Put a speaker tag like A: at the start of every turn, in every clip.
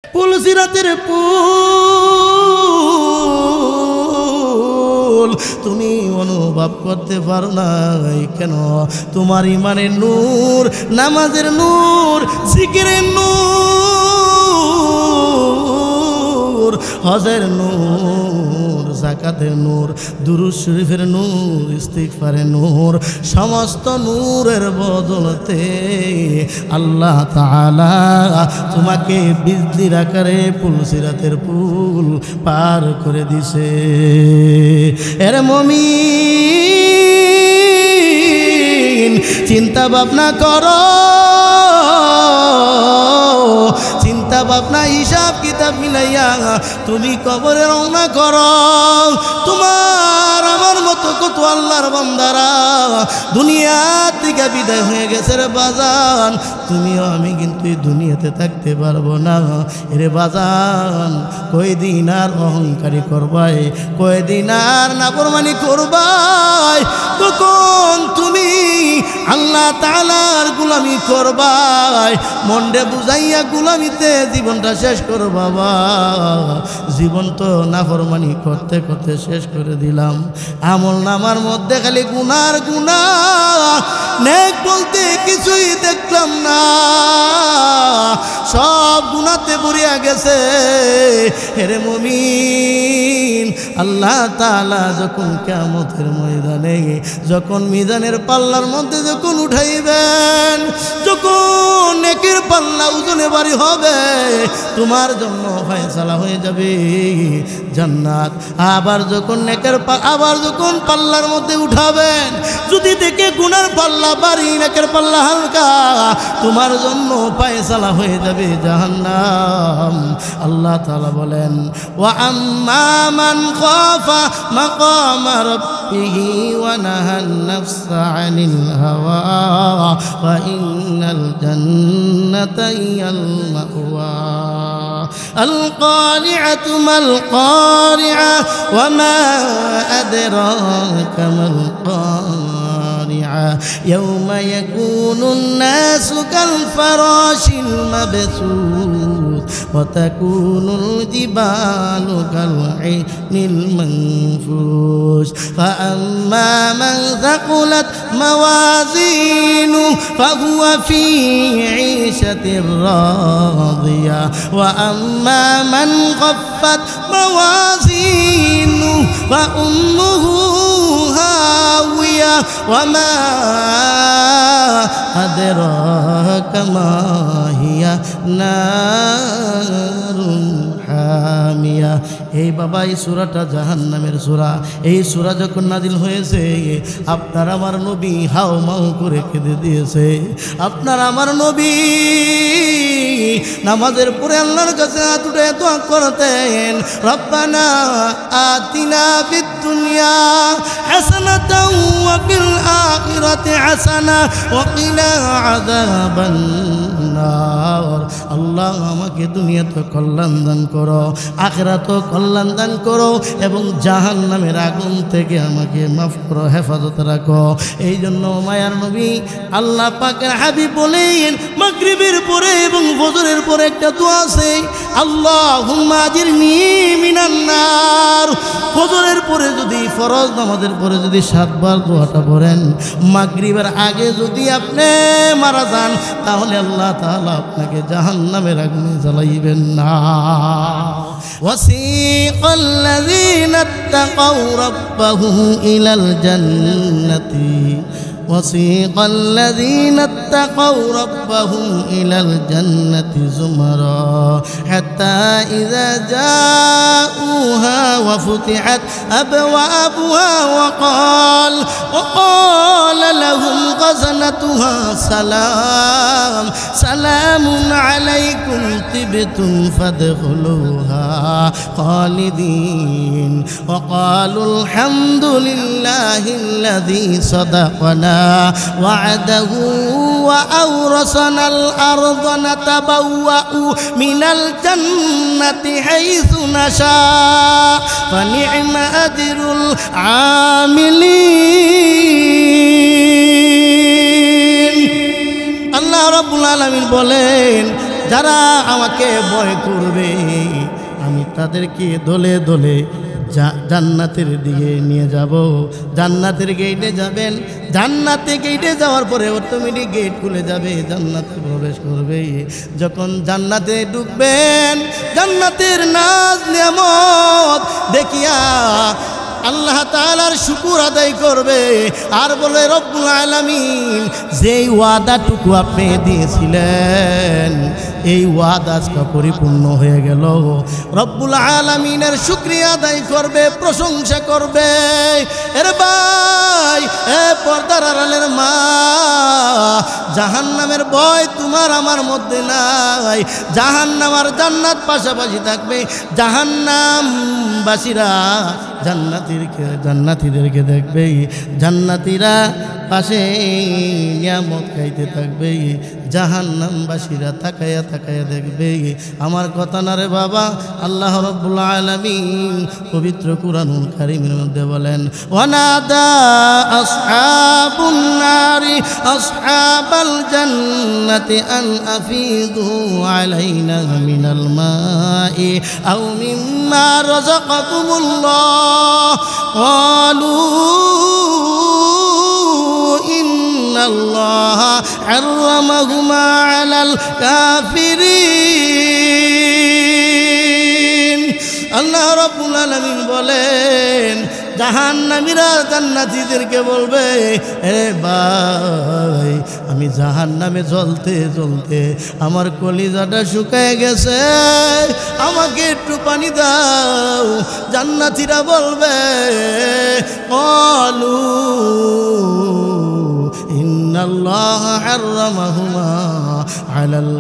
A: পুলসিরাতের পুল তুমি অনুভব করতে পারো নাই কেন? তোমার ইমানের নূর, নামাজের নূর, জিকিরের নূর, হজের নূর, যাকাতের নূর, দুরূদ শরীফের নূর, ইস্তিগফারের নূর, সমস্ত নূরের বদলতে আল্লাহ তাআলা তোমাকে বিজলির আকারে পুলসিরাতের পুল পার করে দিছে। এর মুমিন চিন্তা ভাবনা করো, চিন্তা ভাবনা হিসাব কিতাব মিলাইয়া তুমি কবরে রওনা করো। তোমার আমার মতো কত আল্লাহর বান্দারা দুনিয়া থেকে বিদায় হয়ে গেছে রে বাজান। তুমিও আমি কিন্তু এই দুনিয়াতে থাকতে পারবো না রে বাজান। কয়দিন আর অহংকারী করবাই, কয়দিন আর নাফরমানি করবাই, তখন তুমি আল্লাহ তাআলার গোলামি করবাই। মনরে বুঝাইয়া গোলামিতে জীবনটা শেষ করো বাবা। জীবন তো নাফরমানি করতে করতে শেষ করে দিলাম। আমল নামার মধ্যে খালি গুনার গুনাহ, নেক বলতে কিছুই দেখলাম না, সব গুনাতে ভরিয়া গেছে। হেরে মুমিন, আল্লাহ তাআলা যখন কিয়ামতের ময়দানে, যখন মিজানের পাল্লার মধ্যে যখন উঠাইবেন, যখন নেকির পাল্লা ওজনে ভারী হবে, তোমার জন্য ফয়সালা হয়ে যাবে জান্নাত। আবার যখন আবার যখন পাল্লার মধ্যে উঠাবেন, যদি দেখে গুনার পাল্লা ভারী, নেকের পাল্লা হালকা, তোমার জন্য ফয়সালা হয়ে যাবে জাহান্নাম। আল্লাহ তাআলা বলেন, ওয়া আম্মা মান খাফা মাকামা রাব্বিহি ওয়া নাহান নাফসা আনিল হাওয়া ওয়া ইন্নাল জান্নাতা হিয়াল মাওয়া। আল কারিআতু মাল কারিআ ওয়া মা আদরাকা মাল কারিআ ইয়াওমা ইয়াকুনুন নাসু কাল ফারাশিল মাবসুস ওয়া তাকুনুল জিবালু কাল আইনিল মানফুস ফাআম্মা মান যাকুলাত মাওয়াজিনু ফাহুয়া ফি ঈশাতির রাদিয়া ওয়া আম্মা মান খাফফাত মাওয়াজিনু ফা উম্মুহু হাওিয়া ওয়া মা আদরাকা মা হিয়া নারুন হামিয়া। এই বাবা, এই সূরাটা জাহান্নামের সূরা। এই সূরা যখন নাজিল হয়েছে, আপনার আমার নবী হাও মাও করে কেঁদে দিয়েছে। আপনার আমার নবী নামাজের পরে আল্লাহর কাছে হাত উঠে দোয়া করতেন, রব্বানা আতিনা ফিদ দুনিয়া হাসানাতাও ওয়া ফিল আখিরাতি হাসানা ওয়া কিনা আযাবান নার। আল্লাহ আমাকে দুনিয়াতে কল্যাণ দান করো, আখিরাতে কল্যাণ দান করো, এবং জাহান্নামের আগুন থেকে আমাকে মাফ করো, হেফাজত রাখো। এই জন্য মায়ার নবী আল্লাহ পাকের হাবিব বলেন, মাগরিবের পরে এবং ফজরের পরে একটা দোয়া আছে, আল্লাহুম্মা আজিরনি মিনান নার। ফজরের পরে যদি, ফরজ নামাজের পরে যদি 7 বার দোয়াটা পড়েন, মাগরিবের আগে যদি আপনি মারা যান, তাহলে আল্লাহ তাআলা আপনাকে জাহান্নামের আগুনে জ্বালাইবেন না। ওয়াসিকাল লাযীনা ইত্তাকাউ রাব্বাহুম ইলাল জান্নাতি وسيق الذين اتقوا ربهم إلى الجنة زمرا حتى إذا جاءوها وفتحت أبوابها وقال لهم خزنتها سلام عليكم طبتم فادخلوها خالدين وقالوا الحمد لله الذي صدقنا وعده وأورثنا الأرض نتبوأ من الجنة حيث نشاء فنعم أجر العاملين। আল্লাহ রাব্বুল আলামিন বলেন, যারা আমাকে ভয় করবে আমি তাদেরকে দলে দলে জান্নাতের দিকে নিয়ে যাব। জান্নাতের গেটে যাবেন, জান্নাতে গেটে যাওয়ার পরে অটোমেটিক গেট খুলে যাবে, জান্নাতে প্রবেশ করবে। যখন জান্নাতে ঢুকবেন জান্নাতের নাজ নিয়ামত দেখিয়া আল্লাহ তাআলার শুকর আদায় করবে আর বলে রব্বুল আলামিন যেই ওয়াদাটুকু আপনি দিয়েছিলেন এই ওয়াদা আজকে পরিপূর্ণ হয়ে গেল। রব্বুল আলামিনের শুকরিয়া আদায় করবে, প্রশংসা করবে। এর ভাই, এ পর্দার আড়ালের মা, জাহান্নামের ভয় তোমার আমার মধ্যে নাই। জাহান্নাম আর জান্নাত পাশাপাশি থাকবে। জাহান্নামবাসীরা জান্নাতীদেরকে দেখবে, জান্নাতীরা পাশে নিয়ামত খাইতে থাকবে, জাহান্নামবাসীরা তাকায়া তাকায়া দেখবে। আমার কথা না রে বাবা, আল্লাহ রাব্বুল আলামিন পবিত্র কুরআনুল কারীমের মধ্যে বলেন, ওয়ানাদা আসহাবুন নারি আসহাবাল জান্নাতি আন আফিদু আলাইনা মিনাল মাই আও মিম্মা রাযাকাকুমুল্লাহ ক্বালু ইন্নাল্লাহ হারামাহুমা আলাল কাফিরিন। আল্লাহ রাব্বুল আলামিন বলেন, জাহান্নামীরা জান্নাতীদেরকে বলবে, এ ভাই আমি জাহান্নামে জ্বলতে জ্বলতে আমার কলিজাটা শুকায় গেছে, আমাকে একটু পানি দাও। জান্নাতীরা বলবে, ক্বালু ইন্নাল্লাহ হারামাহুমা আলাল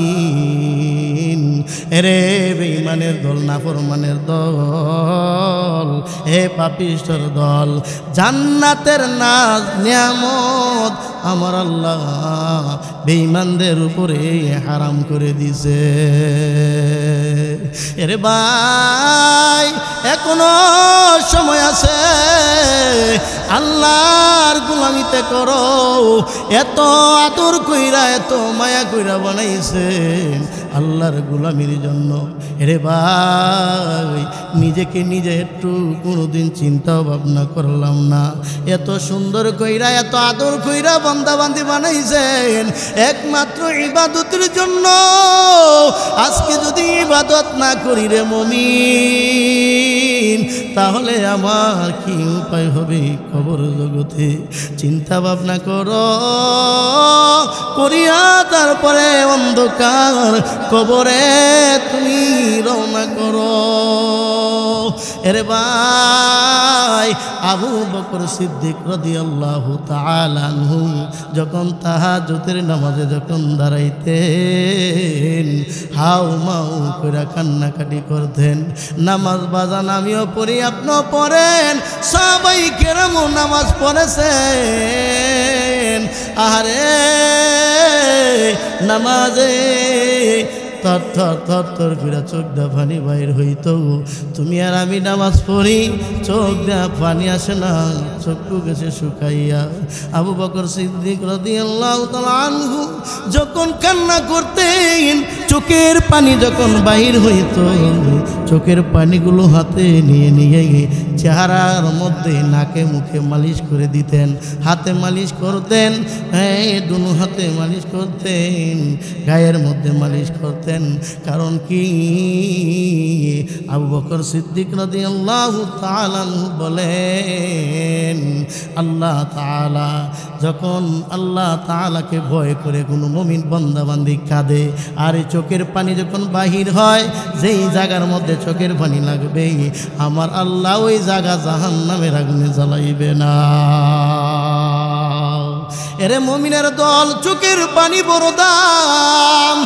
A: কাফিরিন। এরে বেঈমানের দল, নাফরমানের দল, হে পাপিষ্ঠর দল, জান্নাতের নাজ নিয়ামত আমার আল্লাহ বেঈমানদের উপরে হারাম করে দিছে। এরে ভাই, এখনো সময় আছে, আল্লাহর গোলামিতে করো। এত আদর কইরা, এত মায়া কইরা বানাইছেন আল্লাহর গোলামির জন্য। এরে ভাই, নিজেকে নিজে একটু কোনোদিন চিন্তা ভাবনা করলাম না? এত সুন্দর কইরা, এত আদর কইরা বান্দাবান্দি বানাইছেন একমাত্র ইবাদতের জন্য। আজকে যদি ইবাদত না করি রে মুমিন, তাহলে আমার কি উপায় হবে কবর জগতে? চিন্তা ভাবনা করো, করিয়া তারপরে অন্ধকার কবরে তুমি রওনা করো। এরে ভাই, আবু বকর সিদ্দিক রাদিয়াল্লাহু তাআলা আনহু যখন তাহাজ্জুদের নামাজে যখন দাঁড়াইতেন, হাউ মাউ করে কান্নাকাটি করতেন। নামাজ বাজান আমিও পড়ি, আপনিও পড়েন, সাহাবাই কেরামও নামাজ পড়েছেন। আহারে নামাজে থর থর থর থর করে চোখ দা পানি বাইর হইত। তুমি আর আমি নামাজ পড়ি, চোখ দা পানি আসে না, চক্ষু গেছে শুকাইয়া। আবু বকর সিদ্দিক রাদিয়াল্লাহু তাআলা আনহু যখন কান্না করতেন, চোখের পানি যখন বাহির হইত, চোখের পানিগুলো হাতে নিয়ে নিয়ে চেহারার মধ্যে নাকে মুখে মালিশ করে দিতেন, হাতে মালিশ করতেন, হ্যাঁ দুনো হাতে মালিশ করতেন, গায়ের মধ্যে মালিশ করতেন। কারণ কি? আবু বকর সিদ্দিক রাদিয়াল্লাহু তাআলা বলেন, আল্লাহ তাআলা যখন আল্লাহ তাআলাকে ভয় করে কোনো মুমিন বান্দা বান্দি কাঁদে, আর এই চোখের পানি যখন বাহির হয়, যেই জায়গার মধ্যে চোখের পানি লাগবে, আমার আল্লাহ ওই জায়গা জাহান্নামের আগুনে জ্বালাইবে না। এরে মুমিনের দল, চোখের পানি বড় দাম,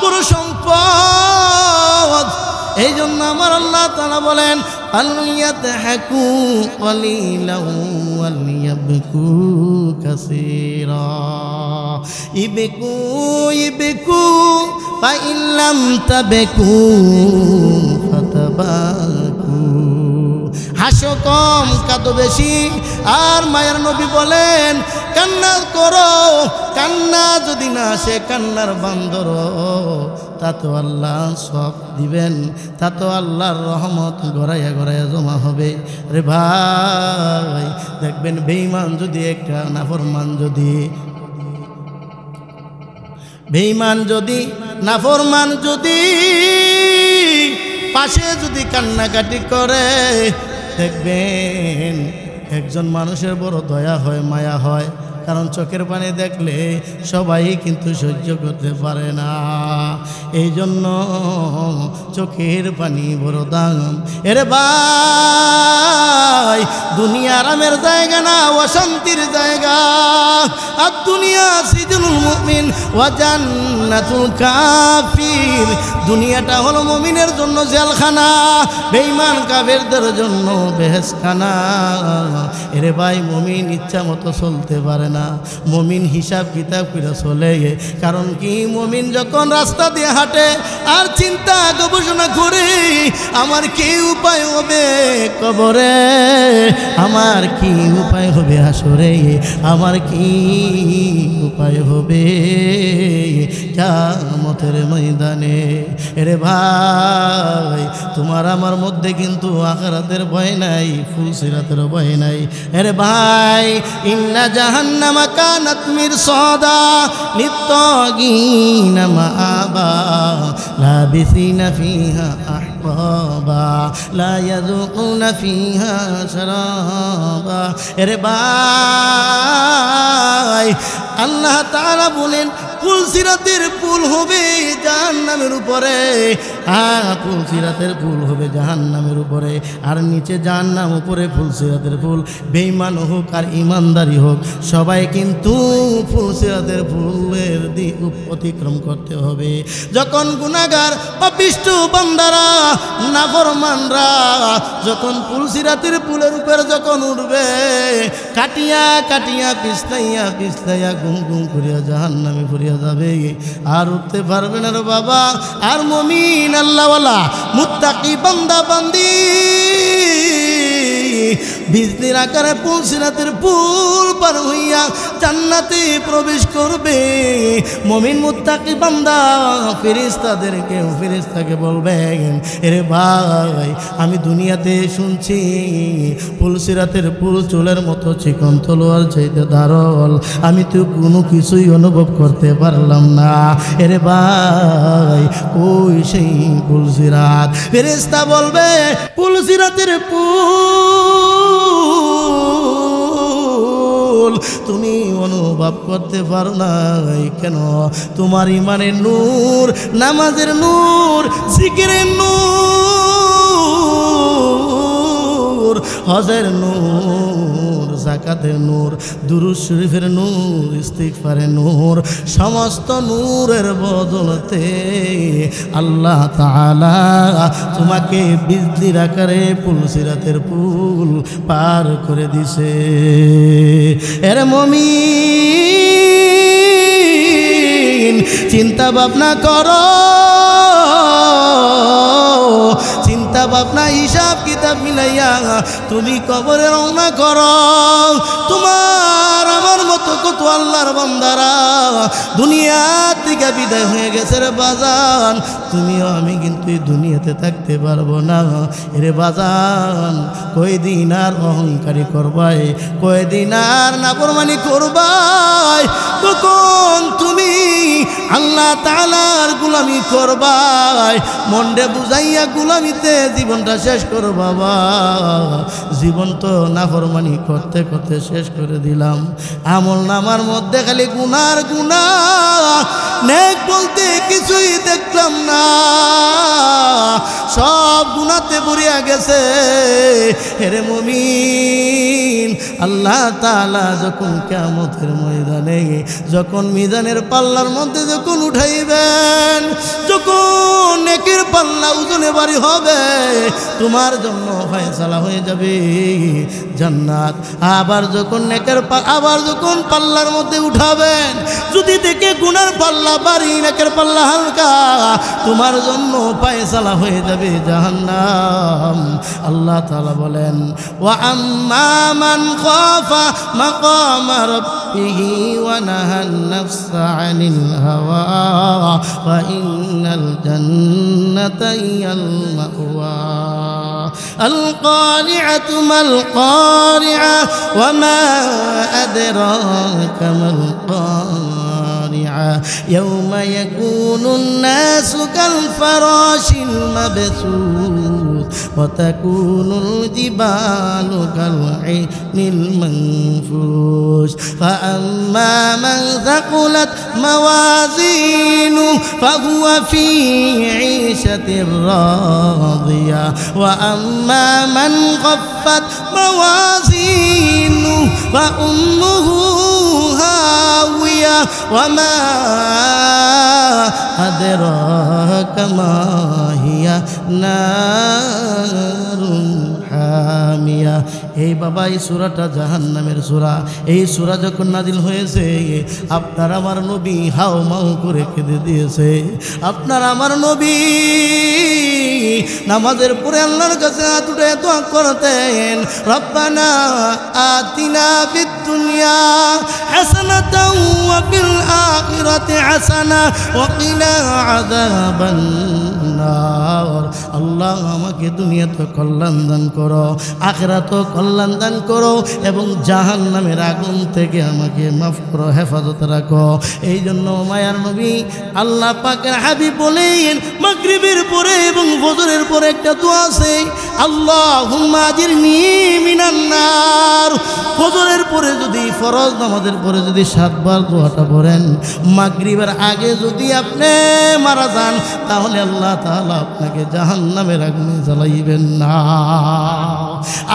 A: বড় সম্পদ। এই জন্য আমার আল্লাহ তাআলা বলেন, আলিয়াতহাকু কলিলাও ওয়ালিয়াবকু কাসীরা। ইবকু ইবকু ফাইল্লাম তাবকু ফাতাবাকু। হাসো কম, কাঁদো বেশি। আর মায়ের নবী বলেন, কান্না করো, কান্না যদি না আসে কান্নার বান্দর, তা তো আল্লাহ সব দিবেন, তা তো আল্লাহর রহমত গড়াইয়া গড়াইয়া জমা হবে। রে ভাই দেখবেন বেঈমান যদি একটা নাফরমান যদি বেঈমান যদি নাফরমান যদি পাশে যদি কান্নাকাটি করে, দেখবেন একজন মানুষের বড় দয়া হয়, মায়া হয়। কারণ চোখের পানি দেখলে সবাই কিন্তু সহ্য করতে পারে না, এই জন্য চোখের পানি বড় দাম। এরে ভাই দুনিয়া আরামের জায়গা না, অশান্তির জায়গা। আর দুনিয়া সিজনুল মুমিন ওয়া জান্নাতুল কাফির, দুনিয়াটা হলো মুমিনের জন্য জেলখানা, বেঈমান কাফেরদের জন্য বেহেশতখানা। এরে ভাই মুমিন ইচ্ছা মতো চলতে পারে না, মুমিন হিসাব কিতাব করে চলে। কারণ কি মুমিন যখন রাস্তা দিয়ে হাঁটে আর চিন্তা গবেষণা করে আমার কি উপায় হবে কবরে, আমার কি উপায় হবে হাসরে, আমার কি উপায় হবে কিয়ামতের ময়দানে। এরে ভাই তোমার আমার মধ্যে কিন্তু আখিরাতের ভয় নাই, ফুলসিরাতের ভয় নাই। এরে ভাই ইন্না জাহান্নামা কানাত মিরসাদা লিত্তাগিনা মাআবা লাবিসিনা ফিহা আহকাবা লা ইয়াযুকুনা ফিহা শারাবা। এরে ভাই আল্লাহ তাআলা বলেন ফুলসিরাতের পুল হবে জাহান্নামের উপরে, ফুলসিরাতের পুল হবে জাহান্নামের উপরে, আর নিচে জাহান্নাম, উপরে ফুলসিরাতের পুল। বেঈমান হোক আর ইমানদারি হোক সবাই কিন্তু ফুলসিরাতের পুলের দিক অতিক্রম করতে হবে। যখন গুনাহগার পাপিষ্ঠ বান্দারা নাফরমানরা যখন ফুলসিরাতের পুলের উপরে যখন উঠবে, কাটিয়া কাটিয়া পিছলাইয়া পিছলাইয়া গুম গুম করিয়া জাহান্নামে পড়িয়া যাবে, আর উঠতে পারবে না রে বাবা। আর মুমিন আল্লাহওয়ালা মুত্তাকি বান্দা বান্দি বিজলির আকারে ফুলসিরাতের পুল পার হইয়া জান্নাতে প্রবেশ করবে। মুমিন মুত্তাকি বান্দা ফেরেশতাকে বলবেন, এরে ভাই আমি দুনিয়াতে শুনছি ফুলসিরাতের পুল চুলের মতো চিকন তলোয়ার চাইতে ধারল, আমি তো কোনো কিছুই অনুভব করতে পারলাম না। এরে ভাই ওই সেই ফুলসিরাত। ফেরেশতা বলবে ফুলসিরাতের পুল তুমি অনুভব করতে পারো না কেন? তোমার ইমানের নূর, নামাজের নূর, জিকিরের নূর, হজের নূর, যাকাতের নূর, দুরূদ শরীফের নূর, ইস্তিগফারের নূর, সমস্ত নূরের বদলতে আল্লাহ তাআলা তোমাকে বিজলির আকারে ফুলসিরাতের পুল পার করে দিছে। এর মুমিন চিন্তা ভাবনা করো, চিন্তা ভাবনা হিসাব কিতাব মিলাইয়া তুমি কবরে রওনা করো। তোমার আমার মতো কত আল্লাহর বান্দারা দুনিয়া থেকে বিদায় হয়ে গেছে রে বাজান। তুমিও আমি কিন্তু এই দুনিয়াতে থাকতে পারবো না। এরে বাজান কয়দিন আর অহংকারী করবাই, কয়দিন আর নাফরমানি করবাই, তখন তুমি আল্লাহ তাআলার গোলামি করবাই। মনরে বুঝাইয়া গোলামিতে জীবনটা শেষ করো বাবা। জীবন তো নাফরমানি করতে করতে শেষ করে দিলাম। আমল নামার মধ্যে খালি গুনার গুনাহ, নেক বলতে কিছুই দেখলাম না, সব গুনাতে ভরিয়া গেছে। হেরে মুমিন আল্লাহ তাআলা যখন কিয়ামতের ময়দানে যখন মিজানের পাল্লার মধ্যে যখন উঠাইবেন, যখন নেকের পাল্লা ওজনে ভারী হবে, তোমার জন্য ফয়সালা হয়ে যাবে জান্নাত। আবার যখন নেকের আবার যখন পাল্লার মধ্যে উঠাবেন, যদি দেখে গুনার পাল্লা ভারী নেকের পাল্লা হালকা, তোমার জন্য ফয়সালা হয়ে যাবে জাহান্নাম। আল্লাহ তাআলা বলেন ওয়া আম্মা মান খাফা মাকামা به ونهى النفس عن الهوى فإن الجنة هي المأوى القارعة ما القارعة وما أدراك ما القارعة يوم يكون الناس كالفراش المبثوث وتكون الجبال كالعهن المنفوش فأما من ثقلت موازينه فهو في عيشة راضية وأما من خفت موازينه فأمه هاوية وما أدراك ما هي نار হামিয়া। এই বাবা এই সূরাটা জাহান্নামের সূরা। এই সূরা যখন নাজিল হয়েছে আপনার আমার নবী হাও মাও করে কেঁদে দিয়েছে। আপনার আমার নবী নামাজের পরে আল্লাহর কাছে হাত উঠে দোয়া করতেন, রব্বানা আতিনা ফিদ দুনিয়া হাসানাতাও ওয়া ফিল আখিরাতি হাসানা ওয়া কিনা আযাবান নার। আল্লাহ আমাকে দুনিয়াতে কল্যাণ দান করো, আখিরাতেও কল্যাণ দান করো এবং জাহান্নামের আগুন থেকে আমাকে মাফ করো, হেফাজত রাখো। এই জন্য মায়ার নবী আল্লাহ পাকের হাবিব বলেন মাগরিবের পরে এবং ফজরের পরে একটা দোয়া আছে, আল্লাহুম্মা আজিরনি মিনান নার। ফজরের পরে যদি ফরজ নামাজের পরে যদি 7 বার দোয়াটা পড়েন, মাগরিবের আগে যদি আপনি মারা যান তাহলে আল্লাহ তাআলা আপনাকে জাহান্নামের আগুনে জ্বালাইবেন না।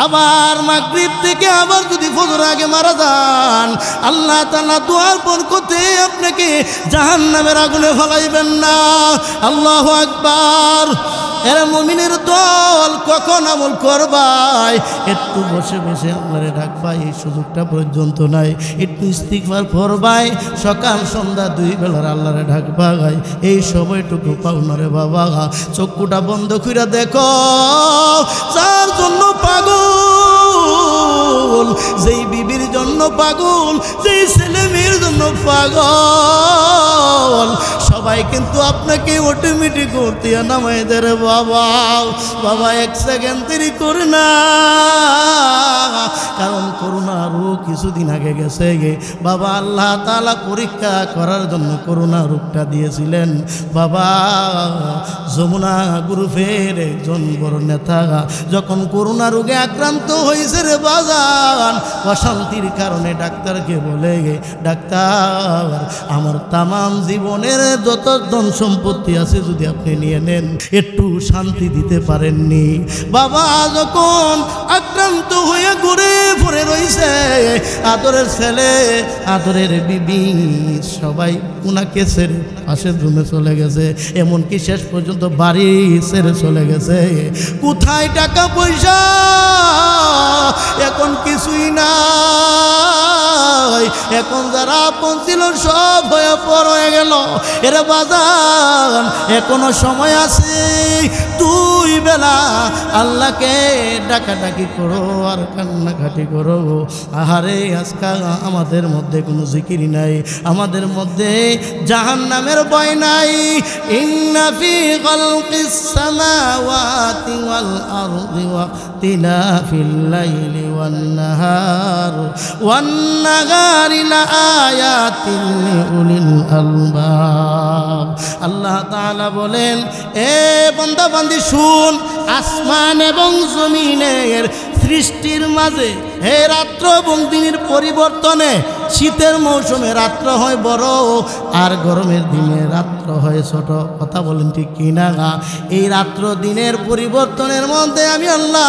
A: আবার মাগরিব থেকে আবার যদি ফজর আগে মারা যান আল্লাহ তাআলা দোয়ার বরকতে আপনাকে জাহান্নামের আগুনে ফলাইবেন না। আল্লাহু আকবার। এরা মুমিনের দল কখন আমল করবাই? একটু বসে বসে আমারে ডাকবাই, এই সুযোগটা পর্যন্ত নাই। একটু ইস্তিগফার করবাই, সকাল সন্ধ্যা 2 বেলার আল্লাহরে ডাকবাই, এই সময়টুকু পাও না রে বাবা। চক্ষুটা বন্ধ করে দেখো, যার জন্য পাগল, যেই বিবির জন্য পাগল, যেই ছেলে মেয়ের জন্য পাগল, সবাই কিন্তু আপনাকে অটোমেটিক করতে নামাই দেয় রে বাবা। বাবা 1 সেকেন্ড দেরি করে না, কারণ করোনা রোগ কিছুদিন আগে গেছে বাবা। আল্লাহ তাআলা পরীক্ষা করার জন্য করোনা রোগটা দিয়েছিলেন বাবা। যমুনা গ্রুপের একজন বড় নেতা যখন করোনা রোগে আক্রান্ত হয়েছে রে বাজান, অশান্তির কারণে ডাক্তারকে বলে, ডাক্তার আমার তামাম জীবনের যত ধন সম্পত্তি আছে যদি আপনি নিয়ে নেন, একটু শান্তি দিতে পারেননি। বাবা যখন আক্রান্ত হয়ে ঘুরে পড়ে রয়েছে, আদরের ছেলে আদরের বিবি সবাই উনাকে ছেড়ে পাশের রুমে চলে গেছে, এমনকি শেষ পর্যন্ত বাড়ি ছেড়ে চলে গেছে। কোথায় টাকা পয়সা? এখন কিছুই নাই। এখন যারা আপন ছিল সব হয়ে পর হয়ে গেল। এরা বাজান এখনো সময় আছে, 2 বেলা আল্লাহকে ডাকাডাকি করো আর কান্নাকাটি করো। আহারে আজকা আমাদের মধ্যে কোনো জিকির নাই, আমাদের মধ্যে জাহান্নামের ভয় নাই। ইন্না ফি খালকিস সামাওয়াতি ওয়াল আরদি ওয়া ইখতিলাফিল লাইলি ওয়ান নাহারি লাআয়াতিন লিউলিল আলবাব। আল্লাহ তাআলা বলেন, এ বান্দা বান্দি শুন, আসমান এবং জমিনের সৃষ্টির মাঝে হে রাত্র এবং দিনের পরিবর্তনে শীতের মৌসুমে রাত্র হয় বড় আর গরমের দিনে রাত্র হয় ছোট। কথা বলেন ঠিক কিনা? এই রাত্র দিনের পরিবর্তনের মধ্যে আমি আল্লাহ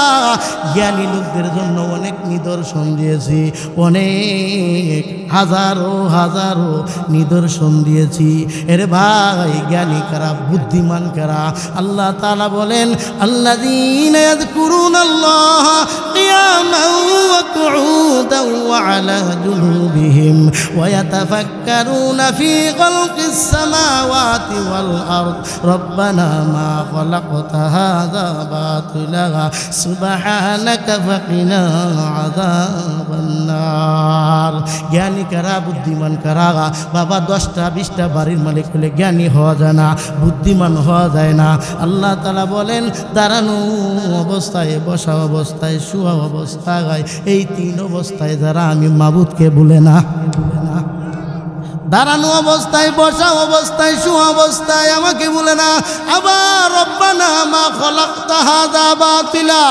A: জ্ঞানী লোকদের জন্য অনেক নিদর্শন দিয়েছি, অনেক হাজারো হাজারো নিদর্শন দিয়েছি। এরে ভাই জ্ঞানী কারা, বুদ্ধিমান কারা? আল্লাহ তাআলা বলেন, আল্লাযীনা ইয়াযকুরুনাল্লাহা কিয়ামান ওয়া কুউদান ওয়া আলা জুনুবিহিম ربهم ويتفكرون في خلق السماوات والأرض ربنا ما خلقت هذا باطلا سبحانك فقنا عذاب النار জ্ঞানী কারা বুদ্ধিমান কারা বাবা 10টা 20টা বাড়ির মালিক হলে জ্ঞানী হওয়া যায় না বুদ্ধিমান হওয়া যায় না আল্লাহ তাআলা বলেন দাঁড়ানো অবস্থায় বসা অবস্থায় শুয়া অবস্থায় এই 3 অবস্থায় যারা আমি মাবুদকে ভুলে না দাঁড়ানো অবস্থায় বসা অবস্থায় শুয়া অবস্থায় আমাকে বলে না আবার রব্বানা মা খলাকতা হাযা বাতিলা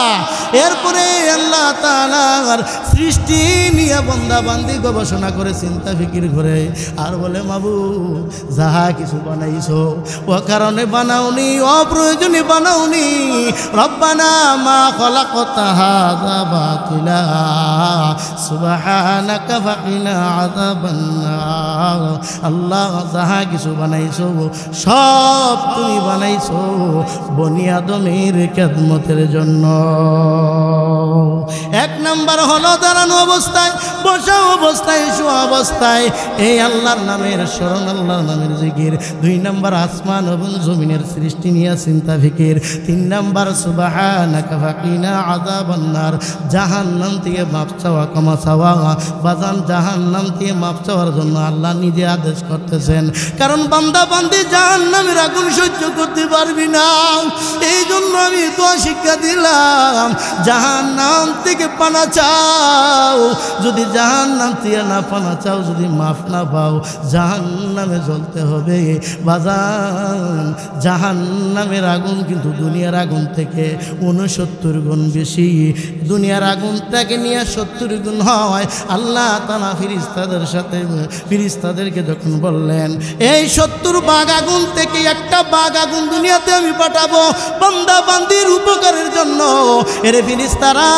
A: এরপরে আল্লাহ তাআলার সৃষ্টি নিয়ে বান্দা বান্দি গবেষণা করে চিন্তা ফিকির করে আর বলে মাবুদ যাহা কিছু বানাইছো ও কারণে বানাওনি অপ্রয়োজনে বানাওনি রব্বানা মা খলাকতা হাযা বাতিলা সুবহানাকা ফাকিনা আযাবান নার আল্লাহ যাহা কিছু বানাইছো সব তুমি বানাইছো বনি আদমের খেদমতের জন্য এক নাম্বার হলো দাঁড়ানো অবস্থায় বসা অবস্থায় শোয়া অবস্থায় এই আল্লাহর নামের স্মরণ আল্লাহর নামের জিকির 2 নাম্বার আসমান এবং জমিনের সৃষ্টি নিয়ে চিন্তা ফিকির 3 নাম্বার সুবহানাকা ফাকিনা আযাবান নার জাহান্নাম থেকে মাফ চাওয়া ক্ষমা চাওয়া বাজান জাহান্নাম থেকে মাফ চাওয়ার জন্য আল্লাহ নিজে আদেশ করতেছেন কারণ বান্দা বান্দি জাহান্নামের আগুন সহ্য করতে পারবি না এই জন্য আমি দোয়া শিক্ষা দিলাম জাহান্নাম থেকে পানা চাও যদি জাহান্নাম থেকে না পানা চাও যদি মাফ না পাও জাহান্নামে জ্বলতে হবে বাজান জাহান্নামের আগুন কিন্তু দুনিয়ার আগুন থেকে 69 গুণ বেশি দুনিয়ার আগুন থেকে নিয়ে 70 গুণ হয় আল্লাহ তাআলা ফেরেশতাদের সাথে ফেরেশতাদেরকে যখন বললেন এই 70 ভাগ আগুন থেকে একটা ভাগ আগুন দুনিয়াতে আমি পাঠাবো বান্দা বান্দির উপকারের জন্য এর ফেরেশতারা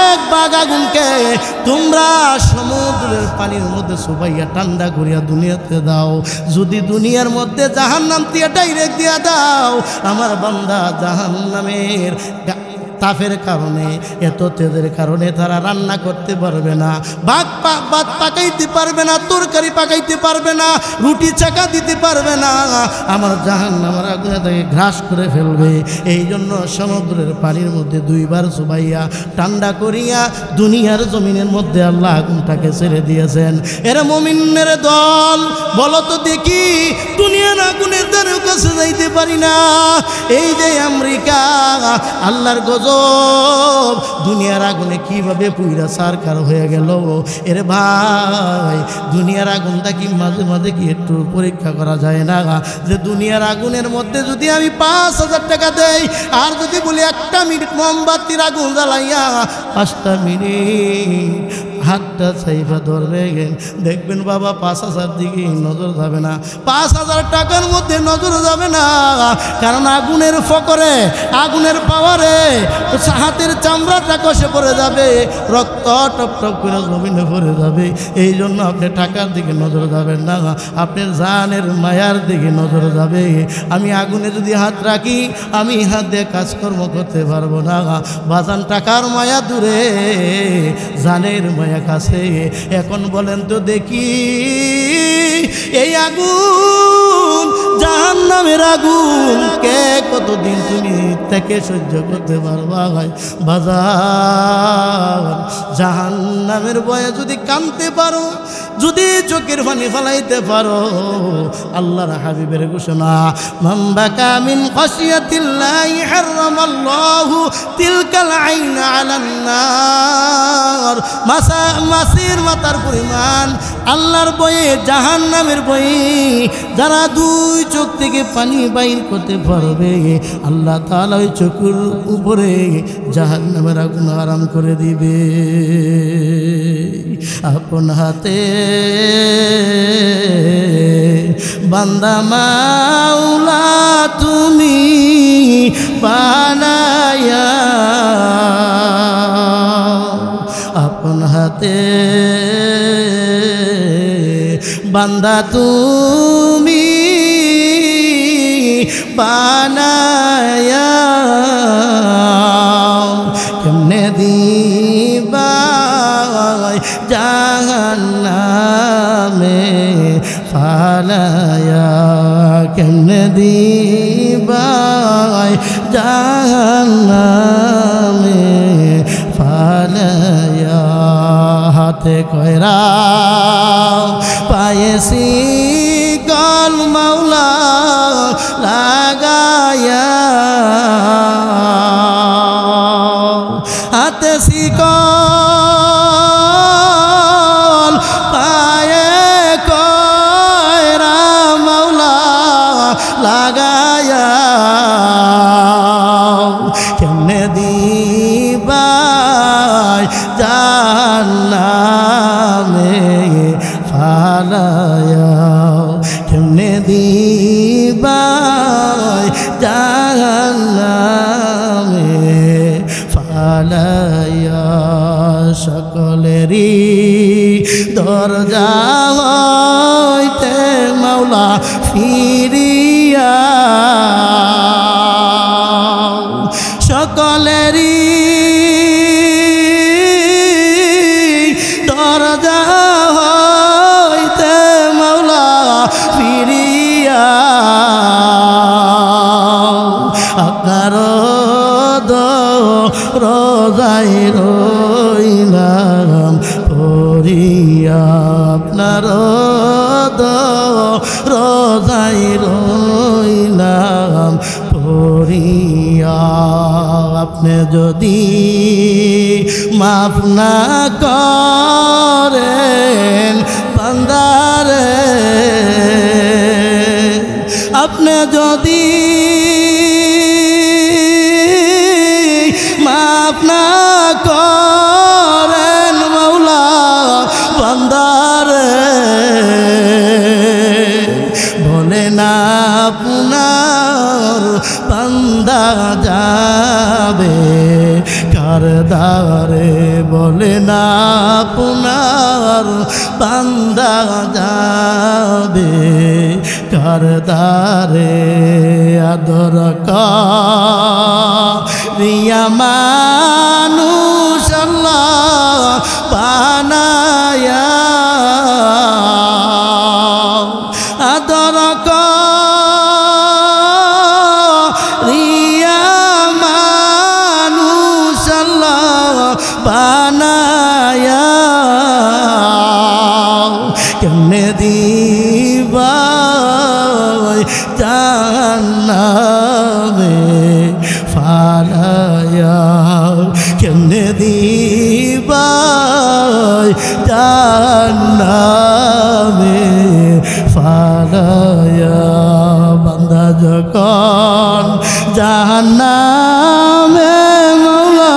A: এক ভাগ আগুনকে তোমরা সমুদ্রের পানির মধ্যে সুবাইয়া ঠান্ডা করিয়া দুনিয়াতে দাও যদি দুনিয়ার মধ্যে জাহান্নাম দিয়ে ডাইরেক্ট দিয়া দাও আমার বান্দা জাহান্নামের তাপের কারণে এত তেজের কারণে তারা রান্না করতে পারবে না ভাত পাকাইতে পারবে না তরকারি পাকাইতে পারবে না রুটি চাকা দিতে পারবে না আমার জাহান্নামের আগুনে তাকে গ্রাস করে ফেলবে এই জন্য সমুদ্রের পানির মধ্যে 2 বার চুবাইয়া ঠান্ডা করিয়া দুনিয়ার জমিনের মধ্যে আল্লাহ আগুনটাকে ছেড়ে দিয়েছেন এরা মুমিনের দল বলো তো দেখি দুনিয়ার আগুনের দ্বারেও কাছে যাইতে পারি না এই যে আমেরিকা আল্লাহর দুনিয়ার আগুনে কিভাবে পুইরা সারকার হয়ে গেল এর ভাই দুনিয়ার আগুনটা কি মাঝে মাঝে কি একটু পরীক্ষা করা যায় না যে দুনিয়ার আগুনের মধ্যে যদি আমি 5,000 টাকা দেই আর যদি বলি 1 মিনিট মোমবাতির আগুন জ্বালাইয়া 5টা মিনিট হাতটা চাইবা ধরবে দেখবেন বাবা 5,000 দিকে নজর যাবে না 5,000 টাকার মধ্যে নজর যাবে না কারণ আগুনের ফকরে আগুনের পাওয়ারে হাতের চামড়াটা কষে পড়ে যাবে রক্ত টপ টপ করে জমিনে পড়ে যাবে এই জন্য আপনি টাকার দিকে নজর যাবেন না আপনার জানের মায়ার দিকে নজর যাবে আমি আগুনে যদি হাত রাখি আমি হাত দিয়ে কাজকর্ম করতে পারবো না বাজান টাকার মায়া দূরে জানের মায়া কাছে এখন বলেন তো দেখি এই আগুন জাহান্নামের আগুন কে কতদিন তুমি থেকে সহ্য করতে পারবা ভাই বাজার জাহান্নামের ভয়ে যদি কাঁদতে পারো যদি চোখের পানি ফলাইতে পারো আল্লাহর হাবিবের ঘোষণা মান বাকা মিন খাশিয়াতিল্লাহি হারামাল্লাহু তিলকাল আইন আলান নার মাসির মাতার পরিমাণ আল্লাহর ভয়ে জাহান্নামের ভয়ে যারা 2 চোখ থেকে পানি বাইর করতে পারবে আল্লাহ তাআলা ওই চোখের উপরে জাহান্নামের আগুন আরাম করে দিবে আপন হাতে বান্দা মাওলা তুমি বানায়া আপন হাতে বান্দা তুমি বানায়া কেমনে দিবা জাহান্নাম জাহান্নামে ফালাইয়া হাতে কয়রা পায়েছি কল মাওলা লাগায়া হাতে শিকল পায়ে কয়রা মাওলা লাগায়া কেমনে দিবাই জাহান্নামে ফালায়া কেমনে দিবাই জাহান্নামে ফালায়া সকলেরই দরজা হইতে মাওলা ফিরিয়া সকলেরই দরজা হইতে মাওলা ফিরিয়া আপনার রোজাই রইলাম পড়িয়া আপনার রোজাই রইলাম পড়িয়া আপনি যদি মাফ না করেন বান্দারে আপনি যদি মাফ না করেন মাওলা বান্দারে বলে না আপনার বান্দা যাবে কার দারে বলে না আপনার বান্দা যাবে কার দারে আদর রিয়া মানুষ আল্লাহ বানায়া আদর রিয়া মানুষ আল্লাহ বানায়া কেমনে দিবাই জাহান্নামে ফালায়া কেমনে দিবাই জাহান্নামে ফালায়া বান্দা যখন জাহান্নামে মাওলা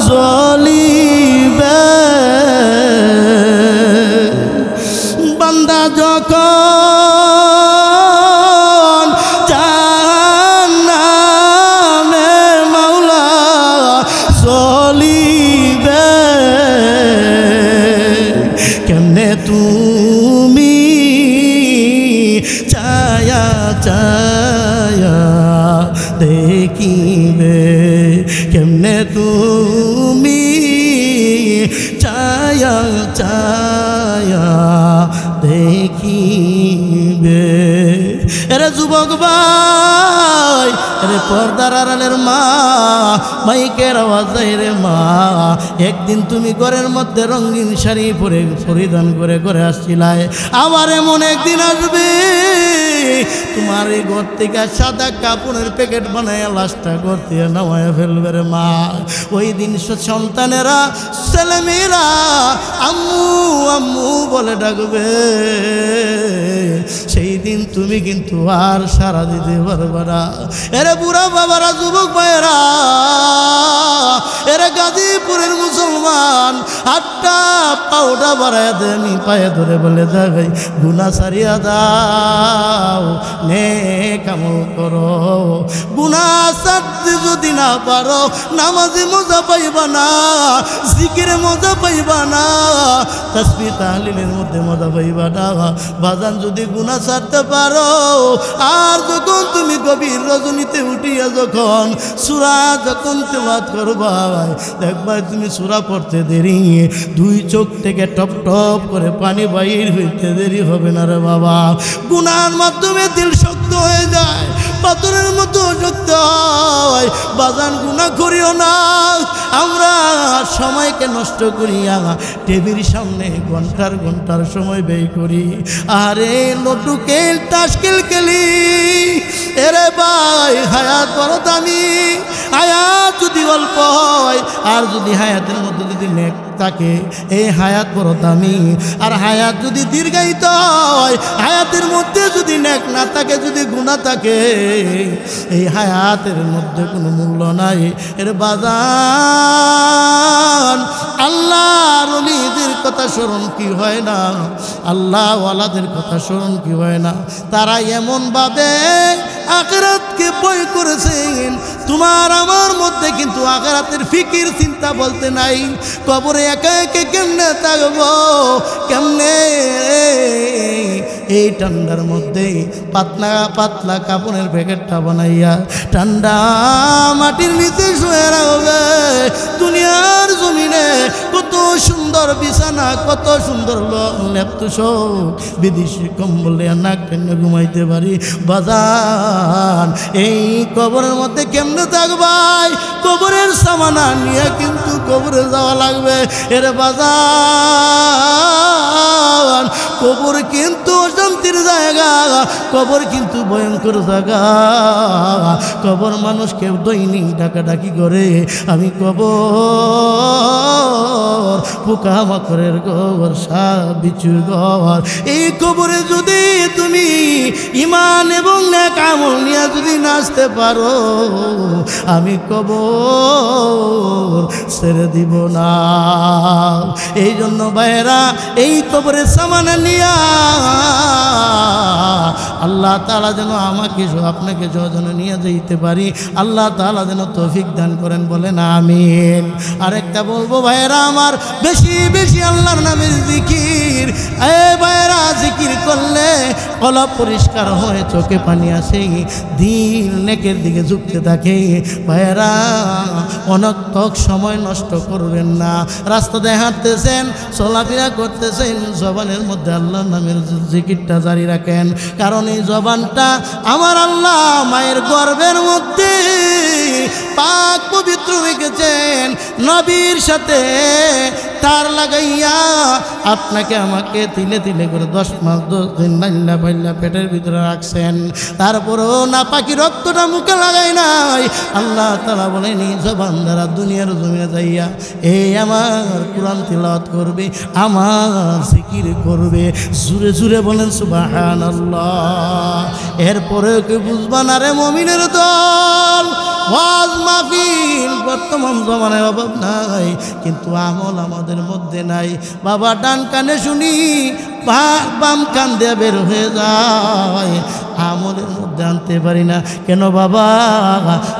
A: জ্বলিবে বান্দা যখন জাহান্নামে মাওলা জ্বলিবে কেমনে তুমি চায়া চায়া দেখিবে কেমনে তুমি চায়া চায়া দেখিবে এরে যুবক ভাই এরে পর্দার আড়ালের মা মাইকের আওয়াজ রে মা একদিন তুমি ঘরের মধ্যে রঙিন শাড়ি পরে পরিধান করে ঘরে আসছিলাই আবার এমন একদিন আসবে তোমার এই ঘর থেকে সাদা কাপড়ের প্যাকেট বানায় লাশটা ঘর থেকে নামায় ফেলবে রে মা ওই দিন সন্তানেরা ছেলেমেয়েরা আম্মু আম্মু বলে ডাকবে সেই দিন তুমি কিন্তু আর সারা দিতে পারবে না এরে বুড়া বাবারা যুবক ভাইয়েরা এরে গাজীপুরের মুসলমান হাতটা পাউডা বাড়ায় দে আমি পায়ে ধরে বলে যাবে গুনাহ সারিয়া দাও নেক আমল করো গুনাহ ছাড়তে যদি না পারো নামাজে মজা পাইবা না জিকিরে মজা পাইবা না তাসবিহ তাহলিলের মধ্যে মজা পাইবা না বাজান যদি গুনাহ ছাড়তে পারো আর যখন তুমি গভীর রজনীতে উঠিয়া যখন সূরা যখন তেলাওয়াত করবা দেখবা তুমি সূরা পড়তে দেরি দুই চোখ থেকে টপ টপ করে পানি বাইর হইতে দেরি হবে না রে বাবা গুনাহের মাধ্যমে দিল শক্ত হয়ে যায় পাথরের মতো শক্ত হয়। বাজান গুনাহ করিও না। আমরা সময়কে নষ্ট করিয়া টিভির সামনে ঘন্টার ঘন্টার সময় ব্যয় করি। আরে লটু খেল তাস খেলি। এরে ভাই হায়াত বড় দামি। হায়াত যদি অল্প হয় আর যদি হায়াতের মধ্যে যদি নেক থাকে, এই হায়াত বড় দামি। আর হায়াত যদি দীর্ঘায়িত হয়, হায়াতের মধ্যে যদি নেক না থাকে, যদি গুনাহ থাকে, এই হায়াতের মধ্যে কোনো মূল্য নাই। এর বাজান আল্লাহর ওলিদের কথা স্মরণ কি হয় না? আল্লাহ ওয়ালাদের কথা স্মরণ কি হয় না? তারা এমনভাবে আখিরাতকে ভয় করেছেন, তোমার আমার মধ্যে কিন্তু আখিরাতের ফিকির চিন্তা বলতে নাই। কবরে একা একে কেমনে থাকবো, কেমনে এই ঠান্ডার মধ্যে পাতলা পাতলা কাপড়ের প্যাকেটটা বানাইয়া ঠান্ডা মাটির নিচে শুয়ে রাখবে। দুনিয়ার জমিনে কত সুন্দর বিছানা, কত সুন্দর লেপতুষক, বিদেশি কম্বলে নাক টেনে ঘুমাইতে পারি। বাজান এই কবরের মধ্যে কেমনে থাকবাই? কবরের সামানা নিয়ে কিন্তু কবরে যাওয়া লাগবে। এর বাজান কবর কিন্তু অশান্তির জায়গা, কবর কিন্তু ভয়ঙ্কর জায়গা। কবর মানুষকে দৈনিক ডাকাডাকি করে, আমি কবর পোকা মাকড়ের ঘর, সাপ বিচ্ছুর ঘর। এই কবরে যদি তুমি ঈমান এবং নেক আমল নিয়ে যদি নাচতে পারো, আমি কবর ছেড়ে দিব না। এই জন্য ভাইয়েরা এই কবরের সামানা নিয়া আল্লাহ তাআলা যেন আমাকে আপনাকে যেন নিয়ে যেতে পারি, আল্লাহ তাআলা যেন তৌফিক দান করেন, বলেন আমিন। আরেকটা বলবো ভাইয়েরা আমার, বেশি বেশি আল্লাহর নামের জিকির। ভাইয়েরা জিকির করলে কলব পরিষ্কার হয়ে চোখে পানি আসে, দিল নেকের দিকে ঝুঁকতে থাকে। ভাইয়েরা অনর্থক সময় নষ্ট করবেন না। রাস্তাতে হাঁটতেছেন, চলাফেরা করতেছেন, জবানের মধ্যে আল্লাহর নামের জিকিরটা জারি রাখেন। কারণ এই জবানটা আমার আল্লাহ মায়ের গর্ভের মধ্যে পাক পবিত্র রেখেছেন। নবীর সাথে তার লাগাইয়া আপনাকে আমাকে তিলে তিলে করে 10 মাস 10 দিন নাল্লা পাল্লা পেটের ভিতরে রাখছেন। তারপরেও না পাখি রক্তটা মুখে লাগাই নাই। আল্লাহ তাআলা বলেন এই জবান দ্বারা দুনিয়ার জমিনে যাইয়া এই আমার কুরআন তিলাওয়াত করবে, আমার জিকির করবে। জুরে জুরে বলেন সুবহানাল্লাহ। এরপরেও কি বুঝবা না রে মুমিনের দল? ওয়াজ মাহফিল বর্তমান জমানায় অভাব নাই, কিন্তু আমল আমাদের মধ্যে নাই। বাবা ডান কানে শুনি, বাম কান দিয়ে বের হয়ে যায়, আমলের মধ্যে আনতে পারি না। কেন বাবা?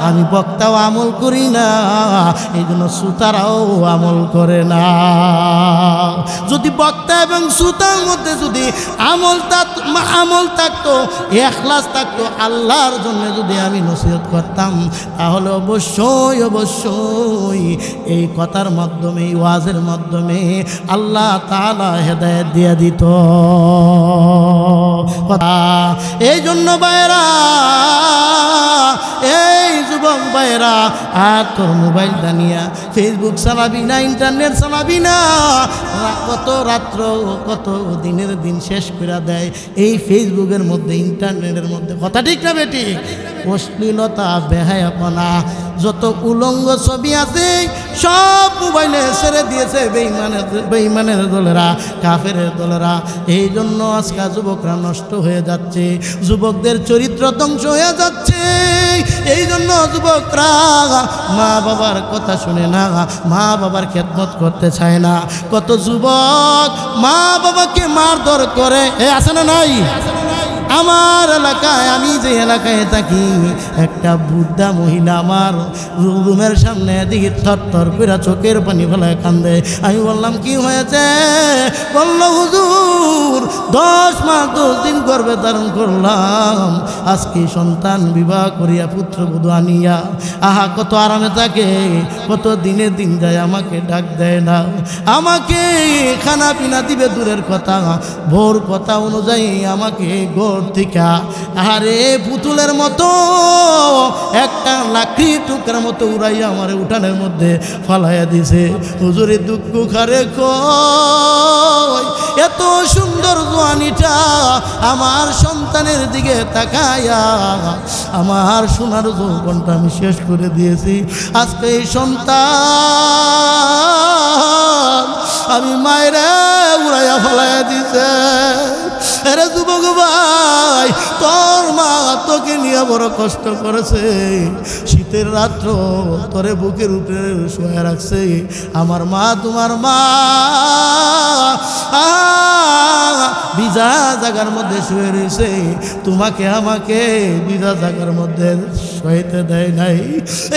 A: আমি বক্তাও আমল করি না, এই জন্য শ্রোতারাও আমল করে না। যদি বক্তা এবং শ্রোতার মধ্যে যদি আমল থাকতো, ইখলাস থাকতো, আল্লাহর জন্য যদি আমি নসিহত করতাম, তাহলে অবশ্যই অবশ্যই এই কথার মাধ্যমে, এই ওয়াজের মাধ্যমে আল্লাহ তাআলা হেদায়েত দিয়ে দিত। এই জন্য ভাইরা, এই যুবক ভাইরা, আর তোর মোবাইল দানিয়া ফেসবুক চালাবি না, ইন্টারনেট চালাবি না। কত রাত্র কত দিনের দিন শেষ করে দেয় এই ফেসবুকের মধ্যে, ইন্টারনেটের মধ্যে। কথা ঠিক না বেটি? অশ্লীলতা, বেহায়াপনা, যত উলঙ্গ ছবি আছে সব মোবাইলে ছেড়ে দিয়েছে বেঈমানের দলেরা, কাফেরের দলেরা। এই জন্য আজকে যুবকরা নষ্ট হয়ে যাচ্ছে, যুবকদের চরিত্র ধ্বংস হয়ে যাচ্ছে। এই জন্য যুবকরা মা বাবার কথা শুনে না, মা বাবার খেদমত করতে চায় না। কত যুবক মা বাবাকে মারধর করে, আছে না নাই? আমার এলাকায়, আমি যে এলাকায় থাকি, একটা বুদ্ধা মহিলা আমার রুমের সামনে দিকে থরথর করে চোখের পানি ফেলায় কান্দে। আমি বললাম কি হয়েছে? বলল হুজুর 10 মাস 10 দিন গর্ভে ধারণ করলাম, আজকে সন্তান বিবাহ করিয়া পুত্রবধূ আনিয়া আহা কত আরামে থাকে, কত দিনের দিন যায়, আমাকে ডাক দেয় না, আমাকে খানা পিনা দিবে দূরের কথা, ভোর কথা অনুযায়ী আমাকে ভিতর থেকে আরে পুতুলের মতো একটা লাকড়ি টুকরার মতো উড়াইয়া আমার উঠানের মধ্যে ফালাইয়া দিছে। হুজুরে দুঃখ খারে কয় এত সুন্দর জওয়ানিটা আমার সন্তানের দিকে তাকায়া আমার সোনার যৌবনটা আমি শেষ করে দিয়েছি। আজকে এই সন্তান আমি মায়েরা উড়াইয়া ফেলাইয়া দিছে। আরে যুবক ভাই, তোর মা তোকে নিয়ে বড় কষ্ট করেছে, শীতের রাত্র তোরে বুকের উপরে শুয়ে রাখছে। আমার মা, তোমার মা ভিজা জায়গার মধ্যে শুয়ে রয়েছে, তোমাকে আমাকে ভিজা জায়গার মধ্যে শুয়েতে দেয় নাই।